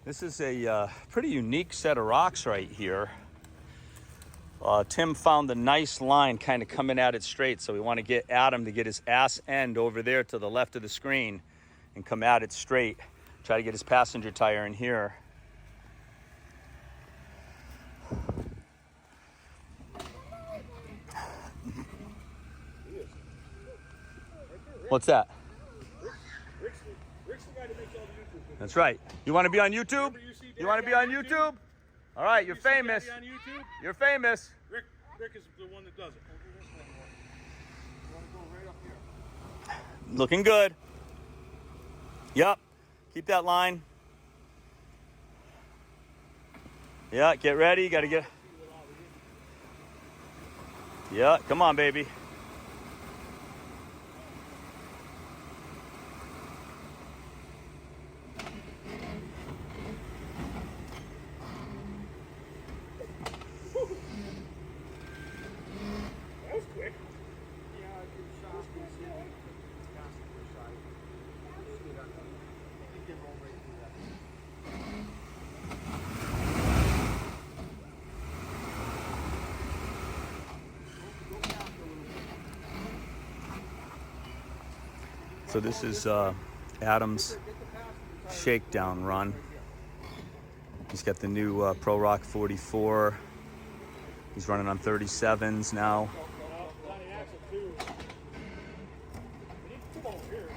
This is a pretty unique set of rocks right here. Tim found the nice line kind of coming at it straight, so we want to get Adam to get his ass end over there to the left of the screen and come at it straight. Try to get his passenger tire in here. What's that? Rick's the guy that makes all the YouTube videos. That's right. You want to be on YouTube? You want to be on YouTube? All right, you're famous. On YouTube? You're famous. Rick is the one that does it. Don't do this anymore. You want to go right up here. Looking good. Yep. Keep that line. Yeah, get ready. Got to get. Yeah, come on, baby. That was quick. Yeah, I did shop this passenger side. We can roll right through that. So this is Adam's shakedown run. He's got the new Pro Rock 44. He's running on 37s now. Come over here.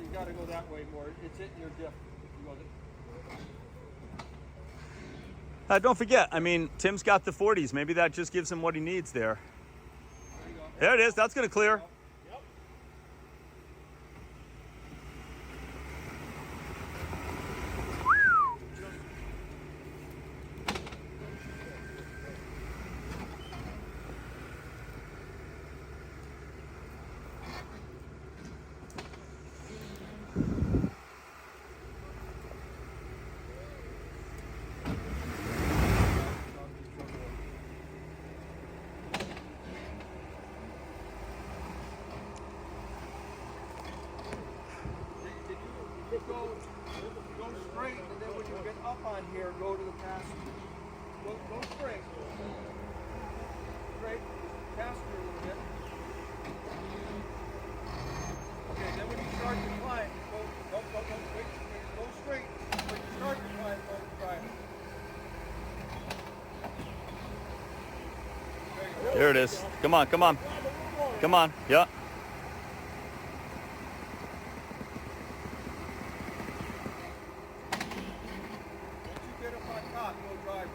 You got to go that way more. It's hitting your diff. Don't forget, I mean, Tim's got the 40s. Maybe that just gives him what he needs there. There it is. That's going to clear. Go straight, and then when you get up on here, go to the passenger. Go straight. Straight, passenger a little bit. Okay, then when you start to climb, go straight. When you start to climb, go drive. There it is. Come on, come on. Come on. Yeah. Get up on top, go drive.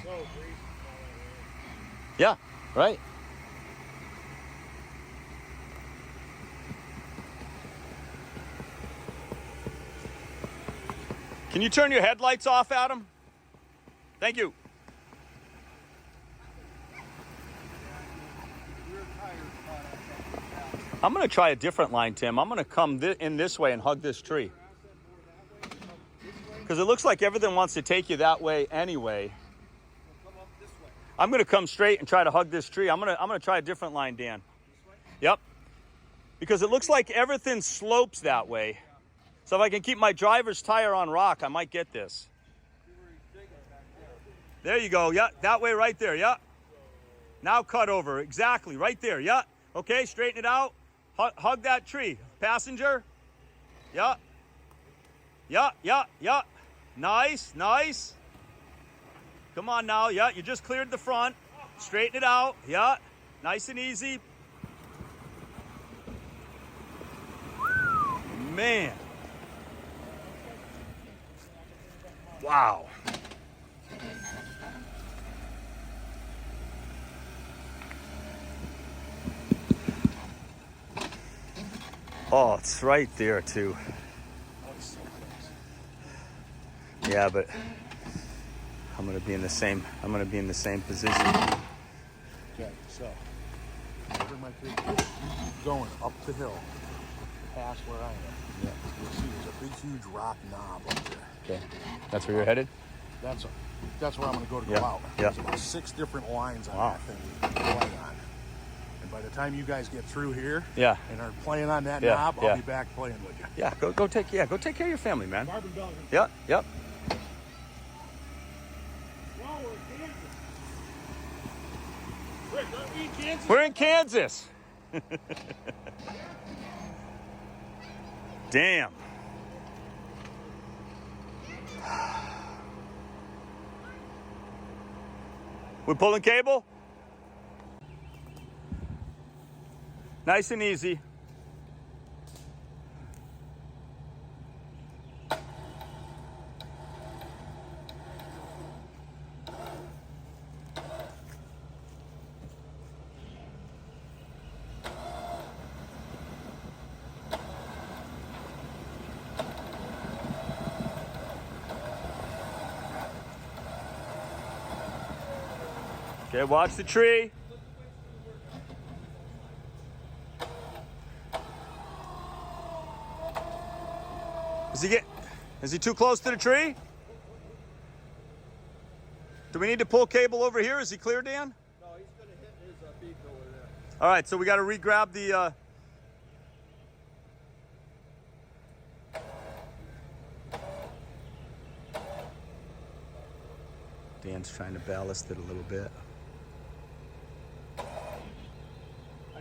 So, greasy. Yeah, right. Can you turn your headlights off, Adam? Thank you. I'm going to try a different line, Tim. I'm going to come in this way and hug this tree. Because it looks like everything wants to take you that way anyway. I'm going to come straight and try to hug this tree. I'm going to try a different line, Dan. Yep. Because it looks like everything slopes that way. So if I can keep my driver's tire on rock, I might get this. There you go. Yeah, that way right there. Yeah. Now cut over. Exactly. Right there. Yeah. Okay, straighten it out. Hug that tree. Passenger. Yeah. Yeah, yeah, yeah. Nice, nice. Come on now. Yeah, you just cleared the front. Straighten it out. Yeah. Nice and easy. Man. Wow. Oh, it's right there too. Yeah, but I'm gonna be in the same position. Okay, so bring my kid going up the hill, past where I am. Yeah, you'll see there's a big, huge rock knob up there. Okay, that's where you're headed. That's where I'm gonna go Yeah, out. yeah. There's about 6 different lines on Wow. that thing we can play on. And by the time you guys get through here Yeah. and are playing on that Yeah, knob, yeah. I'll be back playing with you. Yeah, go take care of your family, man. Barber Belgian. Yep, yep. No, we're in Kansas. Rick, aren't we in Kansas? We're in Kansas. Damn. We're pulling cable? Nice and easy. Okay, watch the tree. Is he too close to the tree? Do we need to pull cable over here? Is he clear, Dan? No, he's going to hit his beak over there. All right, so we got to re-grab the... Dan's trying to ballast it a little bit. I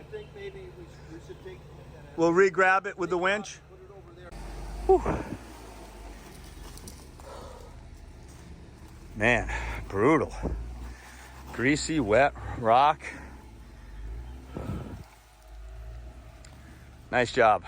think maybe we should take... We'll re-grab it with the winch. Put it over there. Whew. Man, brutal. Greasy, wet rock. Nice job.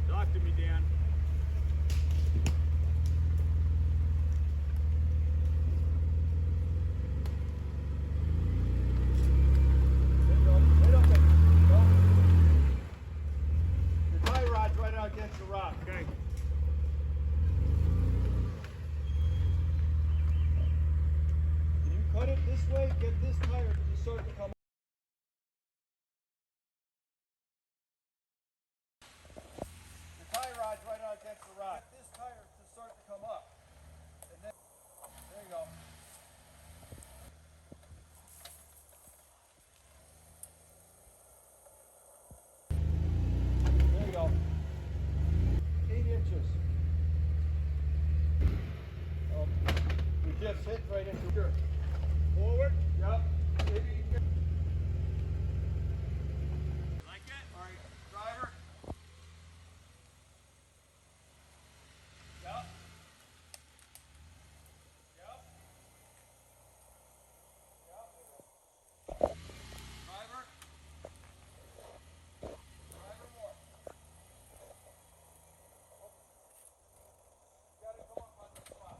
Talk to me, Dan. Your tie rod's right out against the rock. Okay. Can you cut it this way? Get this tire to start to come up. Your tie rod's right out against the rock. Get this tire to start to come up. And then, there you go. There you go. 8 inches. We just hit right into here. Forward. Yep. Maybe you can. Like it? All right, driver. Yep. Yep. Yep. Driver. Driver more. You gotta come up on the spot.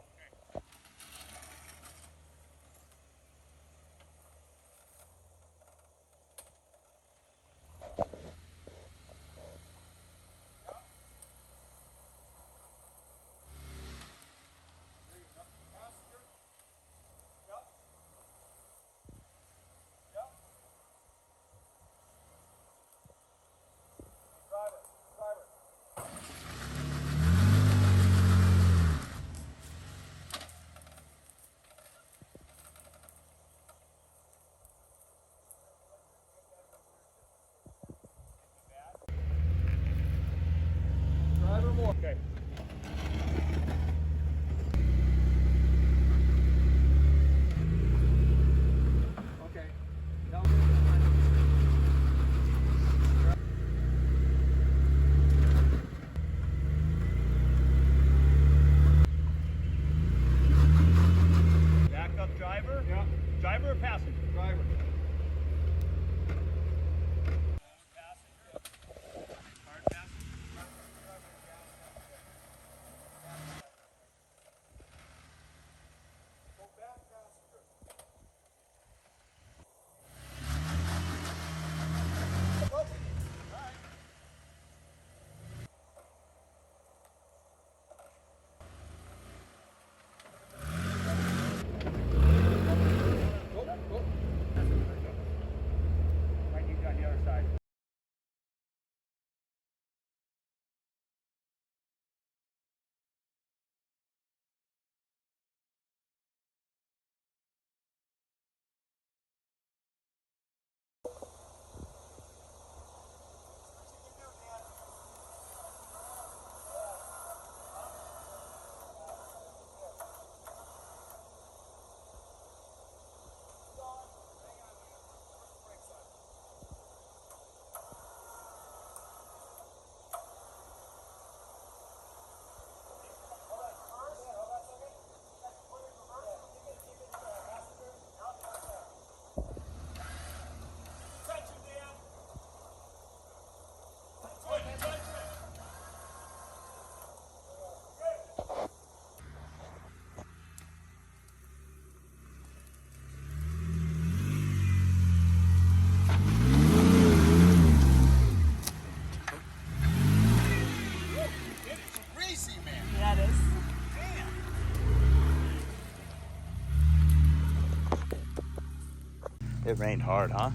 It rained hard, huh?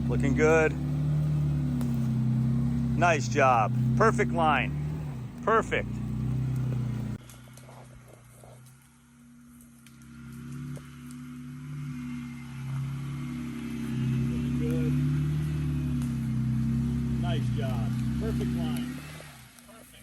Looking good. Nice job. Perfect line. Perfect. Looking good. Nice job. Perfect line. Perfect.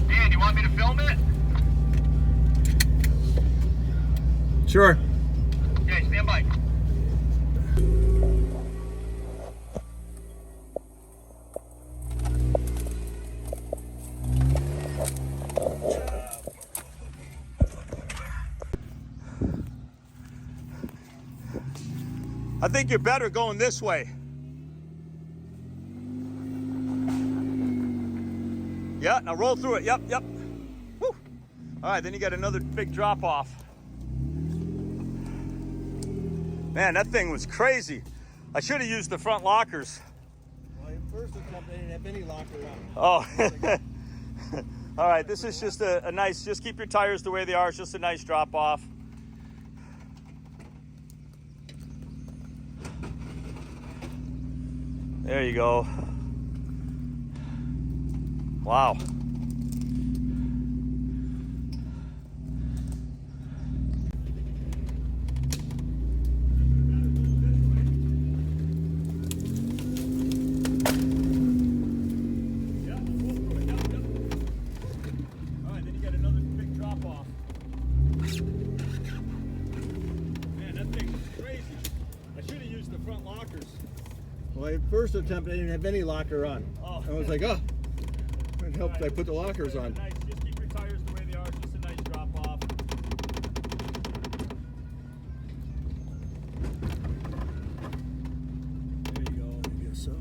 Dan, you want me to film it? Sure. Okay, stand by. I think you're better going this way. Yeah, now roll through it. Yep, yep. Woo. All right, then you got another big drop off. Man, that thing was crazy. I should have used the front lockers. Well, at first attempt, I didn't have any locker on. Oh. All right, this is just a nice, just keep your tires the way they are. It's just a nice drop off. There you go. Wow. Well, at first attempt, I didn't have any locker on. Oh. I was like, oh, it helped. I put the lockers on. Nice. Just keep your tires the way they are. It's just a nice drop off. There you go. I guess so.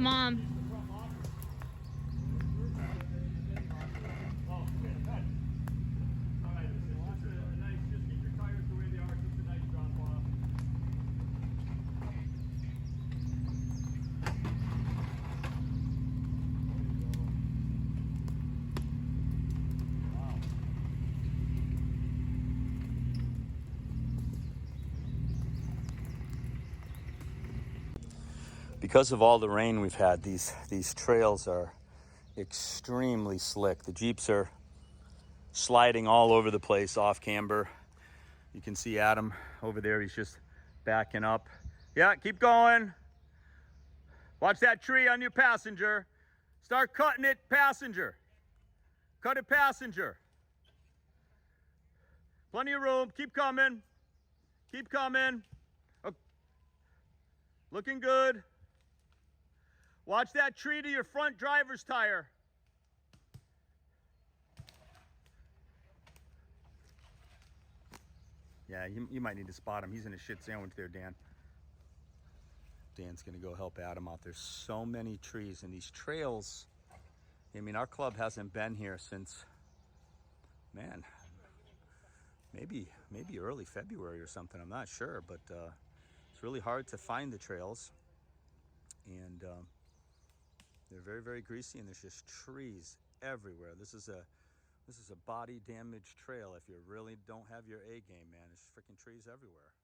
Mom. Because of all the rain we've had, these trails are extremely slick. The Jeeps are sliding all over the place off camber. You can see Adam over there. He's just backing up. Yeah, keep going. Watch that tree on your passenger. Start cutting it, passenger. Cut it, passenger. Plenty of room. Keep coming. Keep coming. Oh. Looking good. Watch that tree to your front driver's tire. Yeah, you might need to spot him. He's in a shit sandwich there, Dan. Dan's gonna go help Adam out. There's so many trees and these trails. I mean, our club hasn't been here since, man, maybe early February or something. I'm not sure, but it's really hard to find the trails. And they're very, very greasy, and there's just trees everywhere. This is a body damage trail if you really don't have your A game, man. There's freaking trees everywhere.